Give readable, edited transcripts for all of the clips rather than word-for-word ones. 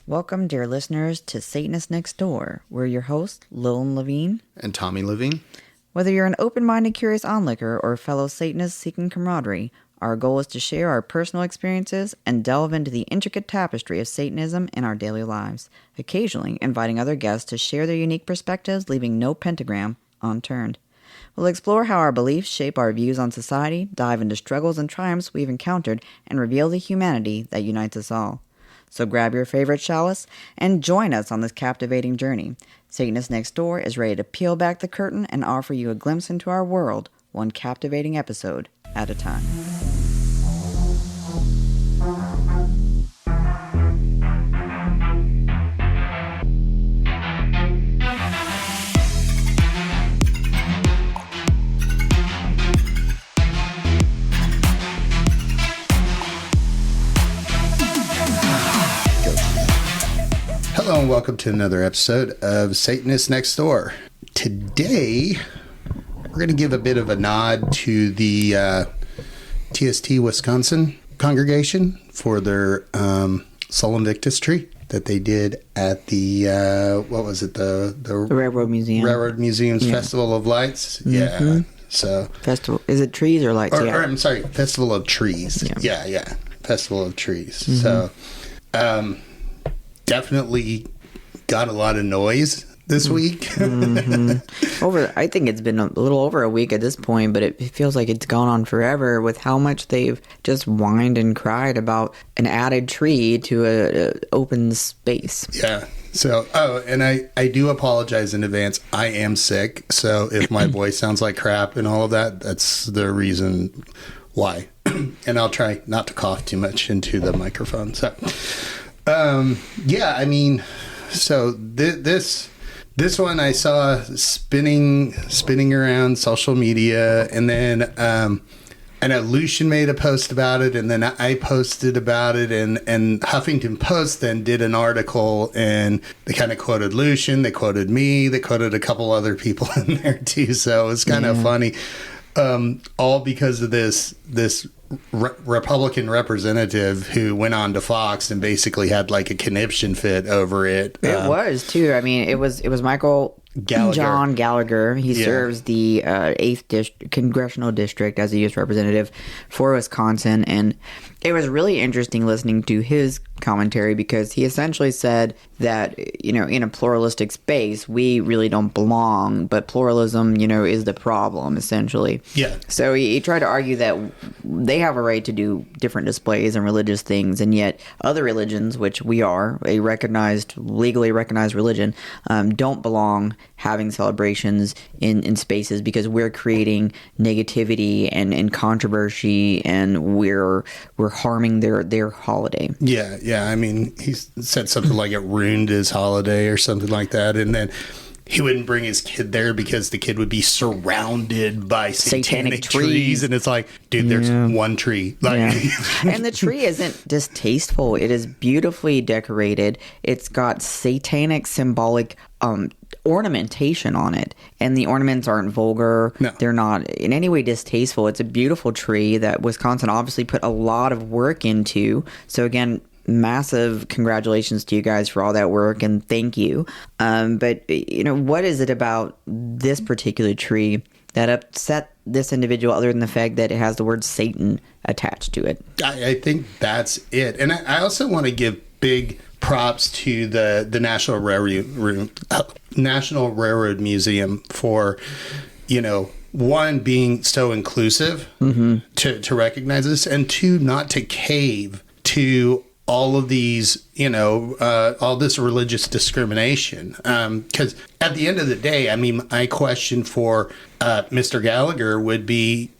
Welcome, dear listeners, to Satanists Nextdoor. We're your hosts, Lilin And Tommy Levine. Whether you're an open-minded, curious onlooker or a fellow Satanist seeking camaraderie, our goal is to share our personal experiences and delve into the intricate tapestry of Satanism in our daily lives, occasionally inviting other guests to share their unique perspectives, leaving no pentagram unturned. We'll explore how our beliefs shape our views on society, dive into struggles and triumphs we've encountered, and reveal the humanity that unites us all. So grab your favorite chalice and join us on this captivating journey. Satanist Nextdoor is ready to peel back the curtain and offer you a glimpse into our world, one captivating episode at a time. Hello and welcome to another episode of Satanist Nextdoor. Today, we're going to give a bit of a nod to the TST Wisconsin congregation for their Sol Invictus tree that they did at the, the Railroad Museum. Railroad Museum's Festival of Lights. Mm-hmm. Yeah, so... Festival, is it trees or lights? Or I'm sorry, Festival of Trees. Yeah. Festival of Trees. Mm-hmm. So, definitely got a lot of noise this week. Mm-hmm. I think it's been a little over a week at this point, but it feels like it's gone on forever with how much they've just whined and cried about an added tree to a open space. Yeah. So, and I do apologize in advance. I am sick, so if my voice sounds like crap and all of that, that's the reason why. And I'll try not to cough too much into the microphone. So, so this one I saw spinning around social media, and then I know Lucian made a post about it, and then I posted about it, and Huffington Post then did an article, and they kind of quoted Lucian, they quoted me, they quoted a couple other people in there too, so it was kind of funny, all because of this Republican representative who went on to Fox and basically had like a conniption fit over it. It was too. I mean, it was Michael Gallagher. John Gallagher. He serves the 8th Congressional District as a U.S. representative for Wisconsin, and it was really interesting listening to his commentary because he essentially said that, in a pluralistic space, we really don't belong, but pluralism, is the problem, essentially. Yeah. So he tried to argue that they have a right to do different displays and religious things, and yet other religions, which we are, a legally recognized religion, don't belong having celebrations in spaces because we're creating negativity and controversy, and we're harming their holiday. Yeah. I mean, he said something like it ruined his holiday or something like that, and then he wouldn't bring his kid there because the kid would be surrounded by satanic trees. And it's like, dude, there's one tree. And the tree isn't distasteful. It is beautifully decorated. It's got satanic symbolic ornamentation on it. And the ornaments aren't vulgar. No. They're not in any way distasteful. It's a beautiful tree that Wisconsin obviously put a lot of work into. So again, massive congratulations to you guys for all that work, and thank you. But what is it about this particular tree that upset this individual other than the fact that it has the word Satan attached to it? I think that's it. And I also want to give big props to the National Railroad Museum for, one, being so inclusive to recognize this, and two, not to cave to all of these, all this religious discrimination. Because at the end of the day, I mean, my question for Mr. Gallagher would be,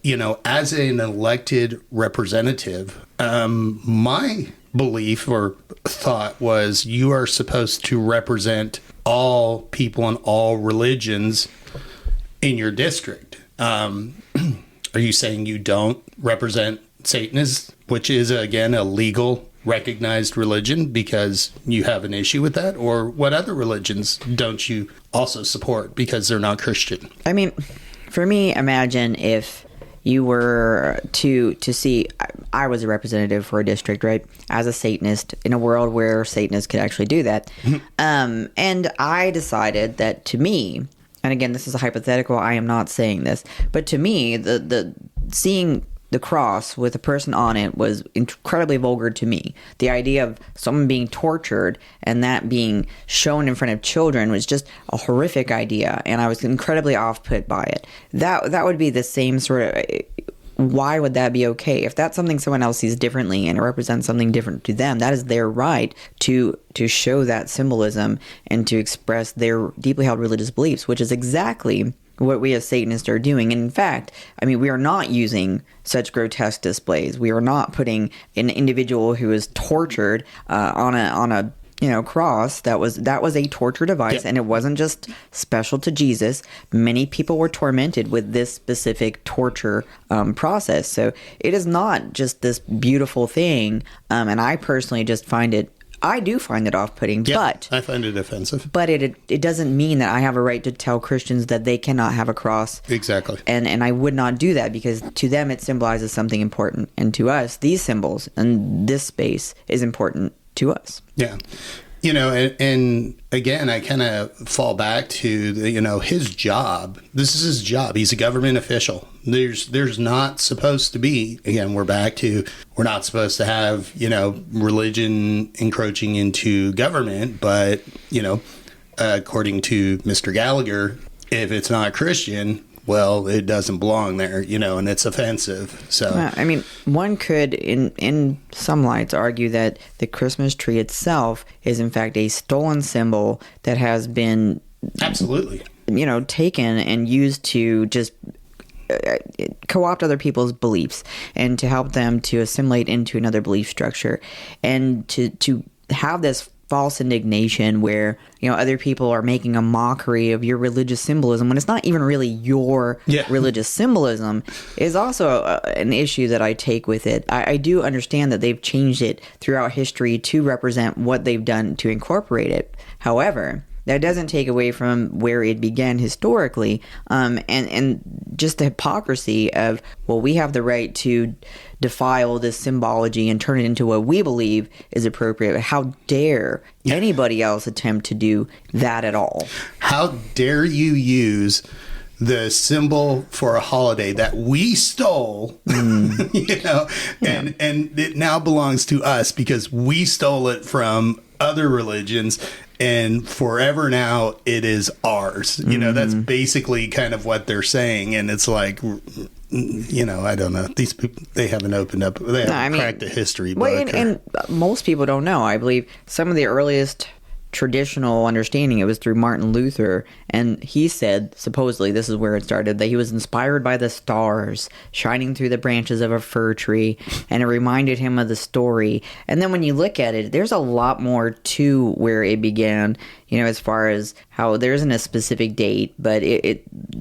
as an elected representative, my belief or thought was you are supposed to represent all people and all religions in your district. Are you saying you don't represent Satanists, which is, again, a legal recognized religion, because you have an issue with that? Or what other religions don't you also support because they're not Christian? I mean, for me, imagine if you were to see, I was a representative for a district, right, as a Satanist in a world where Satanists could actually do that. And I decided that, to me, and again, this is a hypothetical, I am not saying this, but to me, the seeing the cross with a person on it was incredibly vulgar to me. The idea of someone being tortured and that being shown in front of children was just a horrific idea, and I was incredibly off-put by it. That would be the same sort of... Why would that be okay? If that's something someone else sees differently and it represents something different to them, that is their right to show that symbolism and to express their deeply held religious beliefs, which is exactly what we as Satanists are doing. And in fact, I mean, we are not using such grotesque displays. We are not putting an individual who is tortured on a cross. That was a torture device, and it wasn't just special to Jesus. Many people were tormented with this specific torture process. So it is not just this beautiful thing. And I personally just I do find it off-putting, but I find it offensive. But it doesn't mean that I have a right to tell Christians that they cannot have a cross. Exactly. And I would not do that, because to them it symbolizes something important, and to us these symbols and this space is important to us. Yeah. And again, I kind of fall back to his job. This is his job. He's a government official. There's not supposed to be, again, we're not supposed to have, religion encroaching into government. But, according to Mr. Gallagher, if it's not Christian, well, it doesn't belong there, and it's offensive. So, I mean, one could, in some lights, argue that the Christmas tree itself is, in fact, a stolen symbol that has been absolutely, taken and used to just co-opt other people's beliefs and to help them to assimilate into another belief structure, and to have this false indignation where other people are making a mockery of your religious symbolism when it's not even really your religious symbolism is also an issue that I take with it. I do understand that they've changed it throughout history to represent what they've done to incorporate it. However, that doesn't take away from where it began historically, and just the hypocrisy of, well, we have the right to defile this symbology and turn it into what we believe is appropriate. How dare anybody else attempt to do that at all? How dare you use the symbol for a holiday that we stole, and it now belongs to us because we stole it from other religions, and forever now it is ours. That's basically kind of what they're saying. And it's like, I don't know. These people, they haven't opened up, they haven't cracked the history book. And most people don't know. I believe some of the earliest traditional understanding, it was through Martin Luther, and he said, supposedly, this is where it started, that he was inspired by the stars shining through the branches of a fir tree, and it reminded him of the story. And then when you look at it, there's a lot more to where it began, as far as how there isn't a specific date, but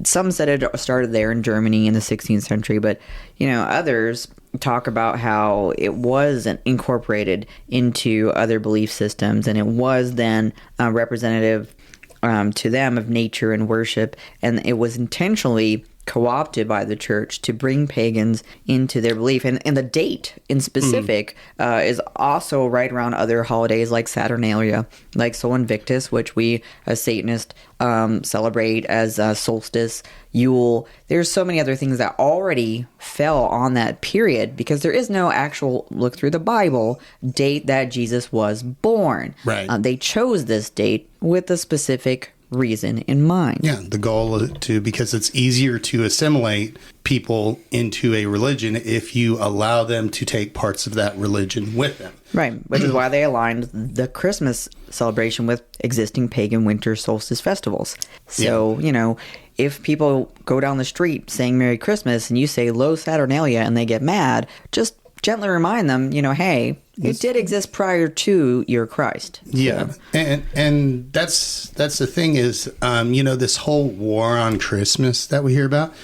some said it started there in Germany in the 16th century, but others talk about how it was incorporated into other belief systems, and it was then representative to them of nature and worship, and it was intentionally co-opted by the church to bring pagans into their belief. And the date in specific is also right around other holidays like Saturnalia, like Sol Invictus, which we as Satanists celebrate as solstice, Yule. There's so many other things that already fell on that period because there is no actual, look through the Bible, date that Jesus was born. Right. They chose this date with a specific reason in mind. Yeah, the goal is because it's easier to assimilate people into a religion if you allow them to take parts of that religion with them. Right, which is why they aligned the Christmas celebration with existing pagan winter solstice festivals. So, if people go down the street saying Merry Christmas and you say Lo Saturnalia and they get mad, just gently remind them, hey, it did exist prior to your Christ. Yeah, and that's the thing is, this whole war on Christmas that we hear about,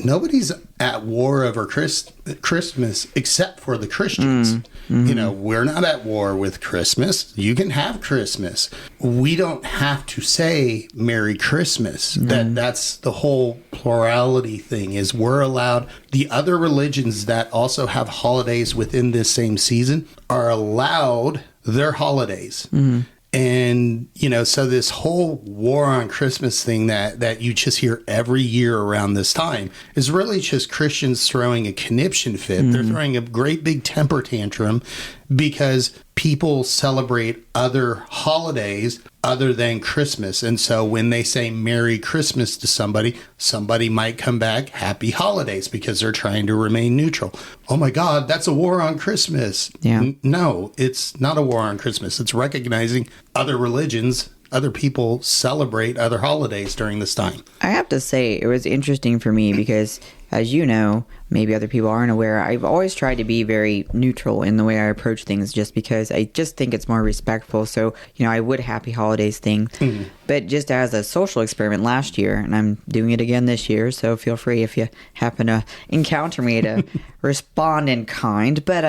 nobody's at war over Christmas except for the Christians. You know, we're not at war with Christmas. You can have Christmas. We don't have to say Merry Christmas. That's the whole plurality thing, is we're allowed. The other religions that also have holidays within this same season are allowed their holidays. And, you know, so this whole war on Christmas thing that you just hear every year around this time is really just Christians throwing a conniption fit. They're throwing a great big temper tantrum because people celebrate other holidays other than Christmas. And so when they say Merry Christmas to somebody might come back Happy Holidays because they're trying to remain neutral. Oh my God, that's a war on Christmas. Yeah. No, it's not a war on Christmas. It's recognizing other religions, other people celebrate other holidays during this time. I have to say, it was interesting for me because, as you know, maybe other people aren't aware, I've always tried to be very neutral in the way I approach things just because I just think it's more respectful. So, you know, I would Happy Holidays thing. But just as a social experiment last year, and I'm doing it again this year, so feel free if you happen to encounter me to respond in kind. But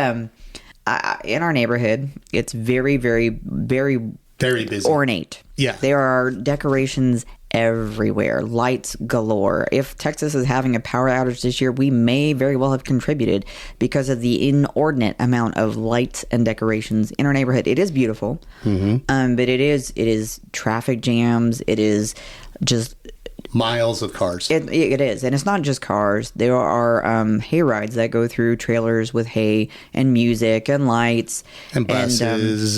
in our neighborhood, it's very, very, very busy. Ornate. Yeah. There are decorations everywhere, lights galore. If Texas is having a power outage this year, we may very well have contributed because of the inordinate amount of lights and decorations in our neighborhood. It is beautiful, but it is traffic jams. It is just miles of cars. It is, and it's not just cars. There are hay rides that go through trailers with hay and music and lights and buses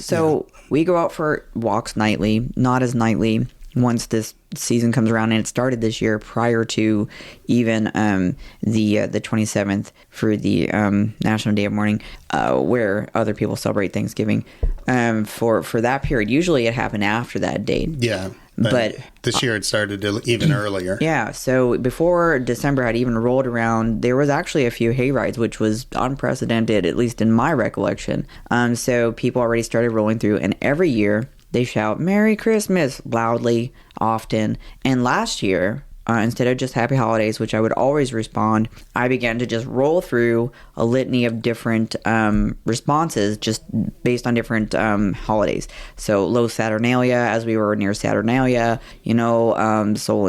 So we go out for walks nightly, not as nightly once this season comes around, and it started this year prior to even the 27th for the National Day of Mourning, where other people celebrate Thanksgiving. For that period, usually it happened after that date. Yeah. But this year it started even earlier. Yeah, so before December had even rolled around, there was actually a few hay rides, which was unprecedented, at least in my recollection. So people already started rolling through, and every year they shout Merry Christmas loudly, often. And last year, instead of just Happy Holidays, which I would always respond, I began to just roll through a litany of different responses just based on different holidays. So Los Saturnalia, as we were near Saturnalia, you know,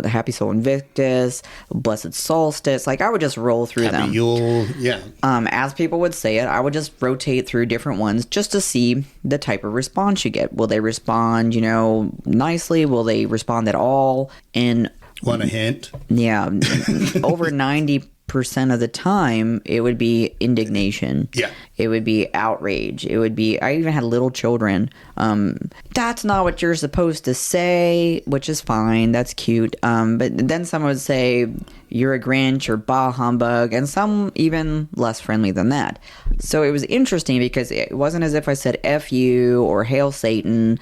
Happy Sol Invictus, Blessed Solstice. Like, I would just roll through them. Happy Yule, yeah. As people would say it, I would just rotate through different ones just to see the type of response you get. Will they respond, you know, nicely? Will they respond at all? And want a hint? Yeah. Over 90% of the time, it would be indignation. Yeah. It would be outrage. It would be, I even had little children. That's not what you're supposed to say, which is fine. That's cute. But then someone would say, you're a Grinch or bah humbug, and some even less friendly than that. So it was interesting because it wasn't as if I said F you or Hail Satan.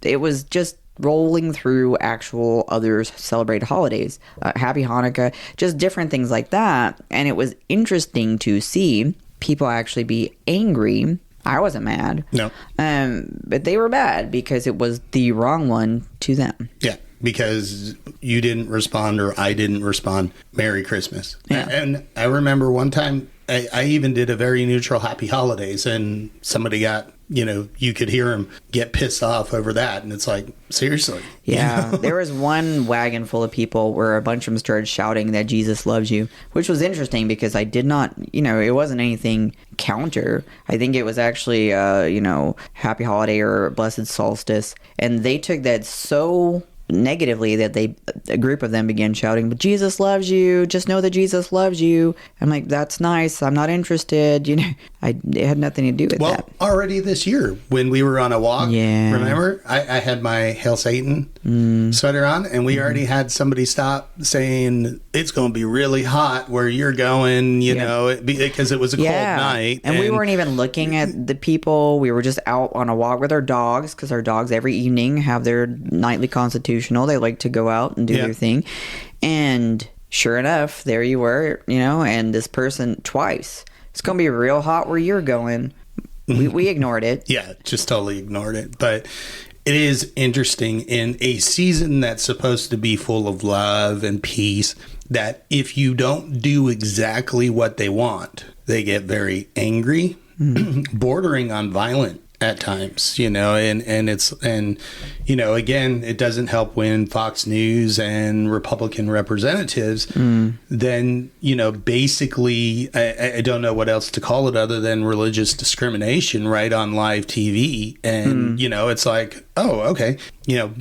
It was just rolling through actual others celebrated holidays, Happy Hanukkah, just different things like that. And it was interesting to see people actually be angry. I wasn't mad. No. But they were mad because it was the wrong one to them. Yeah. Because you didn't respond or I didn't respond. Merry Christmas. Yeah. And I remember one time I even did a very neutral Happy Holidays, and somebody got, you know, you could hear him get pissed off over that. And it's like, seriously. Yeah. There was one wagon full of people where a bunch of them started shouting that Jesus loves you, which was interesting because I did not, you know, it wasn't anything counter. I think it was actually, you know, Happy Holiday or Blessed Solstice. And they took that so negatively that a group of them began shouting, but Jesus loves you, just know that Jesus loves you. I'm like, that's nice, I'm not interested, you know. It had nothing to do with that. Well, already this year when we were on a walk, yeah, remember I had my Hail Satan sweater on, and we already had somebody stop saying it's going to be really hot where you're going, you know, because it was a cold night, and we weren't even looking at the people. We were just out on a walk with our dogs, because our dogs every evening have their nightly constitutional. They like to go out and do their thing, and sure enough, there you were, you know, and this person twice. It's going to be real hot where you're going. We ignored it. Yeah, just totally ignored it. But it is interesting, in a season that's supposed to be full of love and peace, that if you don't do exactly what they want, they get very angry, bordering on violent at times, and again, it doesn't help when Fox News and Republican representatives then, basically, I don't know what else to call it other than religious discrimination right on live TV. And, it's like, oh, okay,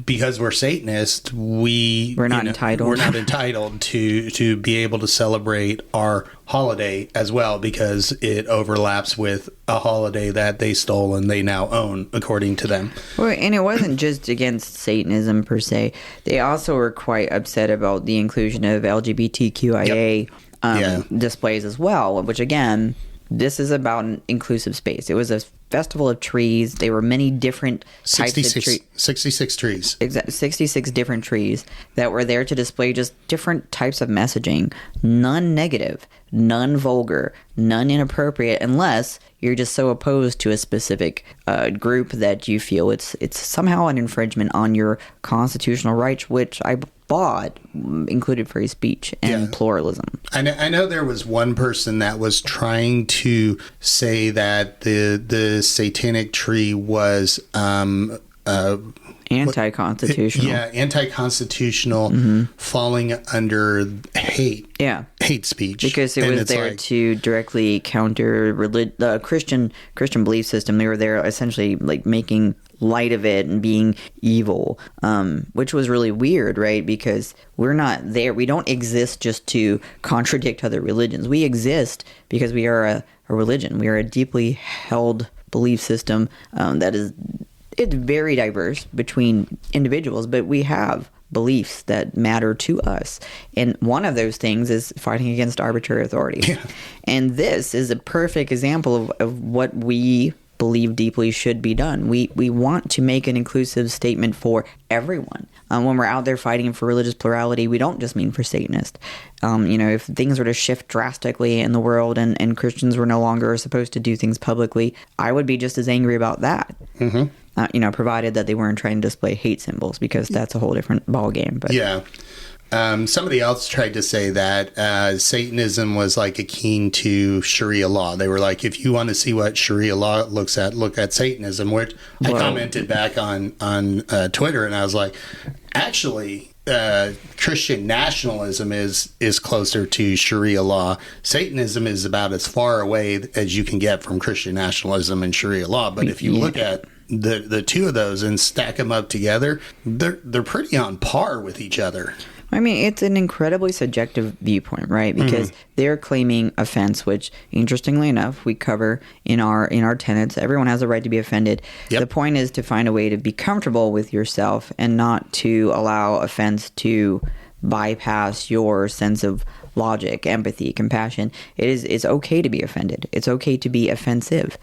because we're Satanists, we're not entitled. We're not entitled to be able to celebrate our holiday as well because it overlaps with a holiday that they stole and they now own, according to them. Well, and it wasn't just against Satanism per se. They also were quite upset about the inclusion of LGBTQIA displays as well, which again, this is about an inclusive space. It was a festival of trees. There were many different types of trees. 66 trees. 66 different trees that were there to display just different types of messaging. None negative, none vulgar, none inappropriate, unless you're just so opposed to a specific group that you feel it's somehow an infringement on your constitutional rights, which I thought included free speech and pluralism. I know there was one person that was trying to say that the satanic tree was anti-constitutional. Anti-constitutional, falling under hate speech, because it was there to directly counter Christian belief system. They were there essentially like making light of it and being evil, which was really weird, right? Because we're not there. We don't exist just to contradict other religions. We exist because we are a religion. We are a deeply held belief system it's very diverse between individuals, but we have beliefs that matter to us. And one of those things is fighting against arbitrary authority. Yeah. And this is a perfect example of what we believe deeply should be done. We want to make an inclusive statement for everyone. When we're out there fighting for religious plurality, we don't just mean for Satanists. If things were to shift drastically in the world and Christians were no longer supposed to do things publicly, I would be just as angry about that. Mm-hmm. Provided that they weren't trying to display hate symbols, because that's a whole different ballgame. But yeah. Somebody else tried to say that Satanism was like akin to Sharia law. They were like, if you want to see what Sharia law looks at, look at Satanism, which I commented back on Twitter, and I was like, actually, Christian nationalism is closer to Sharia law. Satanism is about as far away as you can get from Christian nationalism and Sharia law. But if you look at the two of those and stack them up together, they're pretty on par with each other. I mean, it's an incredibly subjective viewpoint, right? Because they're claiming offense, which, interestingly enough, we cover in our tenets. Everyone has a right to be offended. Yep. The point is to find a way to be comfortable with yourself and not to allow offense to bypass your sense of logic, empathy, compassion. It's okay to be offended. It's okay to be offensive.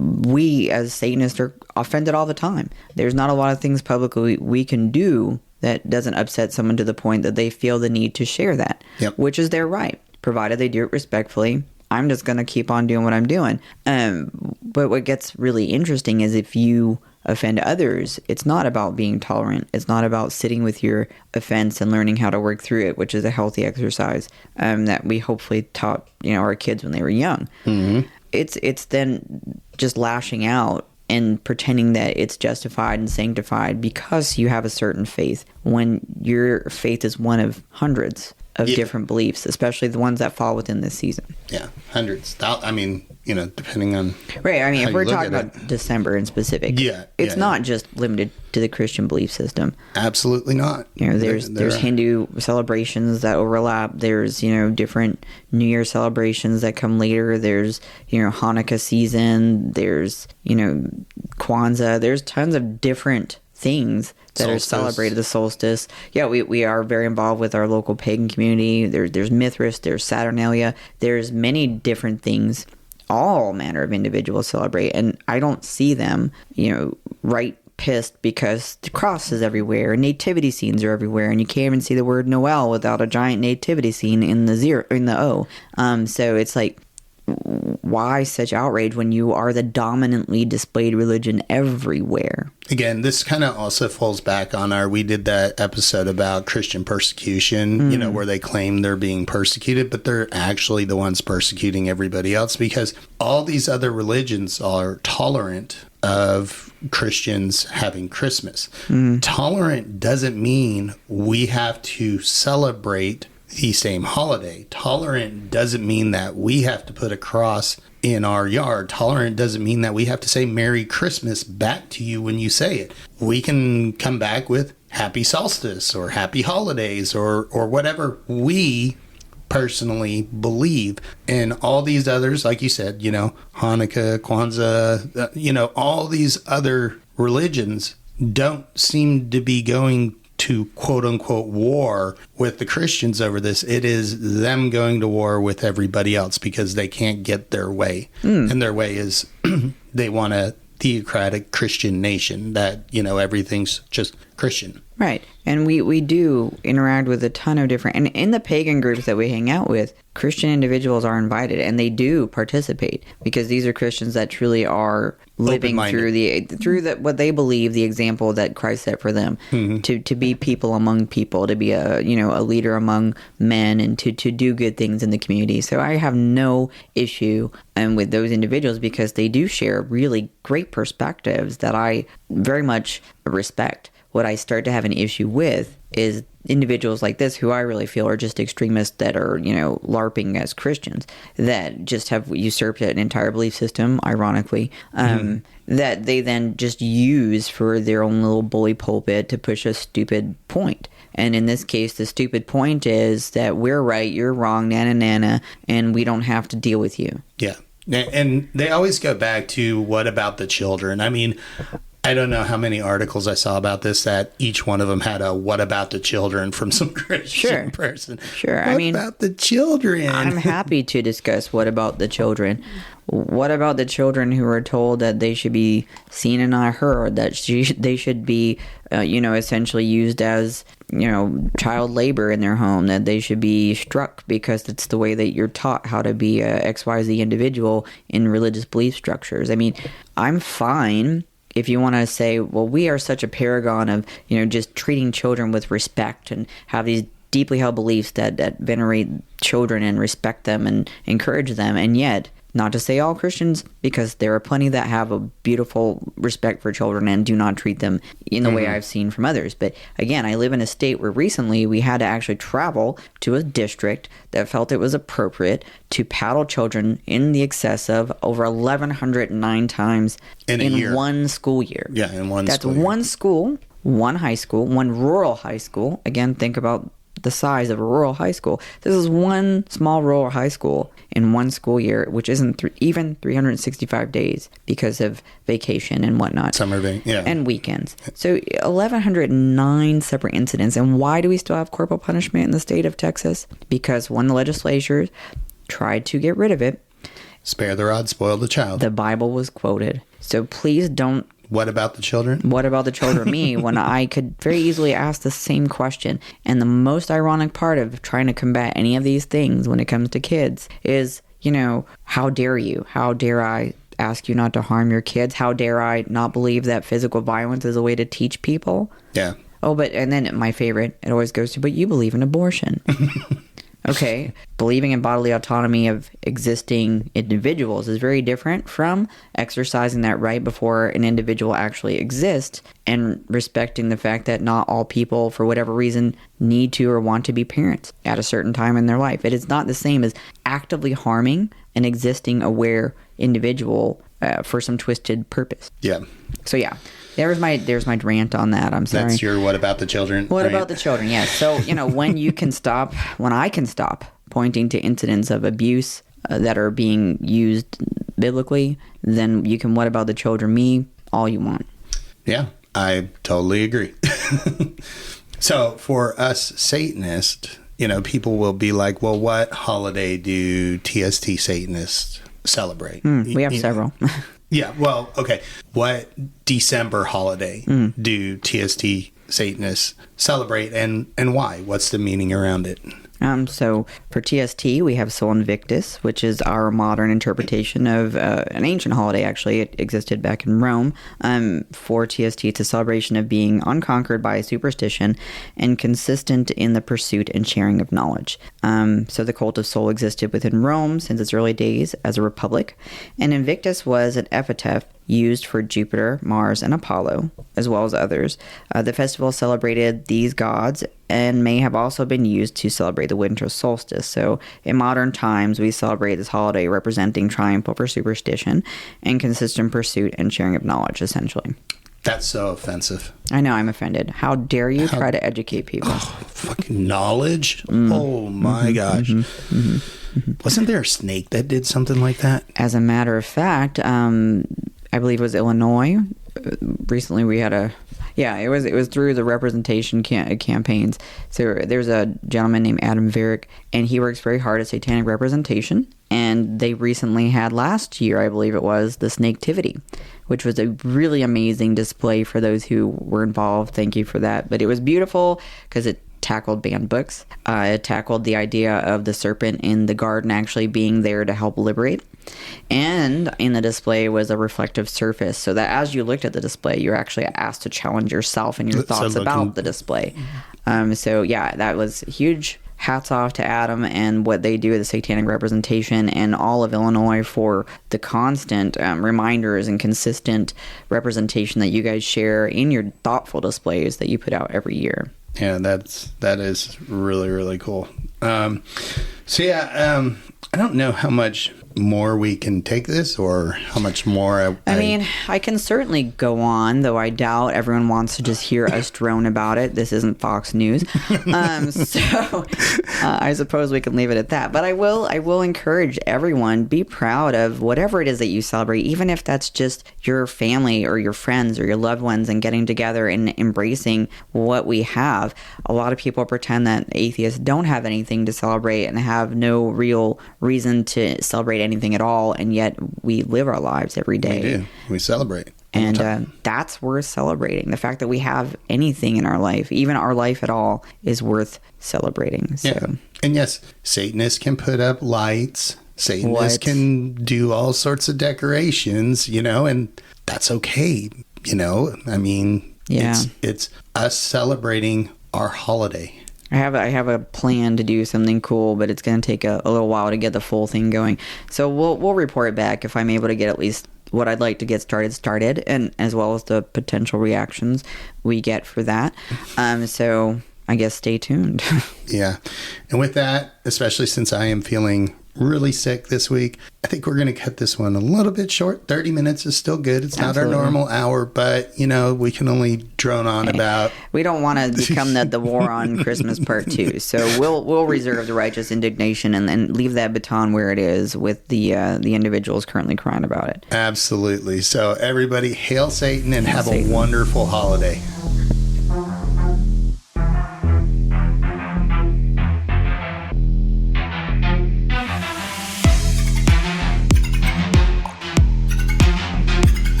We, as Satanists, are offended all the time. There's not a lot of things publicly we can do that doesn't upset someone to the point that they feel the need to share that, which is their right, provided they do it respectfully. I'm just going to keep on doing what I'm doing. But what gets really interesting is if you offend others, it's not about being tolerant. It's not about sitting with your offense and learning how to work through it, which is a healthy exercise that we hopefully taught our kids when they were young. Mm-hmm. It's then just lashing out and pretending that it's justified and sanctified because you have a certain faith, when your faith is one of hundreds of different beliefs, especially the ones that fall within this season. Yeah, hundreds. I mean, depending on... Right, I mean, if we're talking about December in specific, it's not just limited to the Christian belief system. Absolutely not. There's Hindu celebrations that overlap. There's, different New Year celebrations that come later. There's, Hanukkah season. There's, Kwanzaa. There's tons of different things that are celebrated. The solstice. Yeah, we are very involved with our local pagan community. There's Mithras, there's Saturnalia, there's many different things all manner of individuals celebrate, and I don't see them, right pissed because the cross is everywhere and nativity scenes are everywhere, and you can't even see the word Noel without a giant nativity scene in the O. So it's like, why such outrage when you are the dominantly displayed religion everywhere? Again, this kind of also falls back on we did that episode about Christian persecution, where they claim they're being persecuted, but they're actually the ones persecuting everybody else, because all these other religions are tolerant of Christians having Christmas. Tolerant doesn't mean we have to celebrate the same holiday. Tolerant doesn't mean that we have to put a cross in our yard. Tolerant doesn't mean that we have to say Merry Christmas back to you when you say it. We can come back with Happy Solstice or Happy Holidays or whatever we personally believe. And all these others, like you said, Hanukkah, Kwanzaa, all these other religions don't seem to be going to quote unquote war with the Christians over this. It is them going to war with everybody else because they can't get their way. And their way is they want a theocratic Christian nation that, everything's just Christian. Right. And we do interact with a ton of different, and in the pagan groups that we hang out with, Christian individuals are invited and they do participate because these are Christians that truly are living through what they believe, the example that Christ set for them, to be people among people, to be a leader among men, and to do good things in the community. So I have no issue with those individuals because they do share really great perspectives that I very much respect. What I start to have an issue with is individuals like this who I really feel are just extremists that are, LARPing as Christians, that just have usurped an entire belief system, ironically, that they then just use for their own little bully pulpit to push a stupid point. And in this case, the stupid point is that we're right, you're wrong, nana, and we don't have to deal with you. Yeah. And they always go back to, what about the children? I mean, I don't know how many articles I saw about this that each one of them had a "what about the children" from some Christian person. Sure. What about the children? I'm happy to discuss what about the children. What about the children who are told that they should be seen and not heard, that they should be, essentially used as, child labor in their home, that they should be struck because it's the way that you're taught how to be a XYZ individual in religious belief structures. I mean, I'm fine if you want to say, well, we are such a paragon of, just treating children with respect and have these deeply held beliefs that venerate children and respect them and encourage them. And yet, not to say all Christians, because there are plenty that have a beautiful respect for children and do not treat them in the way I've seen from others. But again, I live in a state where recently we had to actually travel to a district that felt it was appropriate to paddle children in the excess of over 1,109 times in one school year. Yeah, in one That's school year. one school, one high school, one rural high school. Again, think about the size of a rural high school. This is one small rural high school in one school year, which isn't even 365 days because of vacation and whatnot. Summer vacation, yeah. And weekends. So 1,109 separate incidents. And why do we still have corporal punishment in the state of Texas? Because when the legislature tried to get rid of it, spare the rod, spoil the child. The Bible was quoted. So please don't. What about the children? What about the children? Me, when I could very easily ask the same question. And the most ironic part of trying to combat any of these things when it comes to kids is, how dare you? How dare I ask you not to harm your kids? How dare I not believe that physical violence is a way to teach people? Yeah. Oh, and then my favorite, it always goes to, but you believe in abortion. Okay, believing in bodily autonomy of existing individuals is very different from exercising that right before an individual actually exists and respecting the fact that not all people, for whatever reason, need to or want to be parents at a certain time in their life. It is not the same as actively harming an existing aware individual for some twisted purpose. Yeah. So yeah. There's my rant on that. I'm sorry. That's your what about the children? What about the children? Yes. So, when I can stop pointing to incidents of abuse that are being used biblically, then you can what about the children me all you want. Yeah, I totally agree. So for us Satanists, people will be like, well, what holiday do TST Satanists celebrate? We have several. Yeah, well, okay. What December holiday do TST Satanists celebrate, and why? What's the meaning around it? So for TST, we have Sol Invictus, which is our modern interpretation of an ancient holiday. Actually, it existed back in Rome. For TST, it's a celebration of being unconquered by superstition and consistent in the pursuit and sharing of knowledge. So the cult of Sol existed within Rome since its early days as a republic, and Invictus was an epithet used for Jupiter, Mars, and Apollo, as well as others. The festival celebrated these gods and may have also been used to celebrate the winter solstice. So in modern times, we celebrate this holiday representing triumph over superstition and consistent pursuit and sharing of knowledge, essentially. That's so offensive. I know, I'm offended. How dare you try to educate people? Oh, fucking knowledge? Oh my gosh. Wasn't there a snake that did something like that? As a matter of fact, I believe it was Illinois. Recently, we had it was through the representation campaigns. So there's a gentleman named Adam Varick, and he works very hard at satanic representation. And they recently had last year, I believe it was, the Snaketivity, which was a really amazing display for those who were involved. Thank you for that. But it was beautiful because it tackled banned books. It tackled the idea of the serpent in the garden actually being there to help liberate. And in the display was a reflective surface, so that as you looked at the display, you're actually asked to challenge yourself and your thoughts about the display. So yeah, that was huge. Hats off to Adam and what they do with the satanic representation and all of Illinois for the constant reminders and consistent representation that you guys share in your thoughtful displays that you put out every year. Yeah, that is really, really cool. I don't know how much more we can take this or how much more I mean, I can certainly go on, though I doubt everyone wants to just hear us drone about it. This isn't Fox News. I suppose we can leave it at that. But I will encourage everyone, be proud of whatever it is that you celebrate, even if that's just your family or your friends or your loved ones and getting together and embracing what we have. A lot of people pretend that atheists don't have anything to celebrate and have no real reason to celebrate anything at all, and yet we live our lives every day. We do. We celebrate. And that's worth celebrating. The fact that we have anything in our life, even our life at all, is worth celebrating. So. Yeah. And yes, Satanists can put up lights. Satanists can do all sorts of decorations, and that's okay. I mean, it's us celebrating our holiday. I have a plan to do something cool, but it's going to take a little while to get the full thing going. So we'll report back if I'm able to get at least what I'd like to get started, and as well as the potential reactions we get for that. So I guess stay tuned. Yeah. And with that, especially since I am feeling really sick this week, I think we're going to cut this one a little bit short. 30 minutes is still good. It's not our normal hour, but we can only drone on about. We don't want to become the War on Christmas Part 2. So we'll reserve the righteous indignation and then leave that baton where it is with the individuals currently crying about it. Absolutely. So everybody, hail Satan and have a wonderful holiday.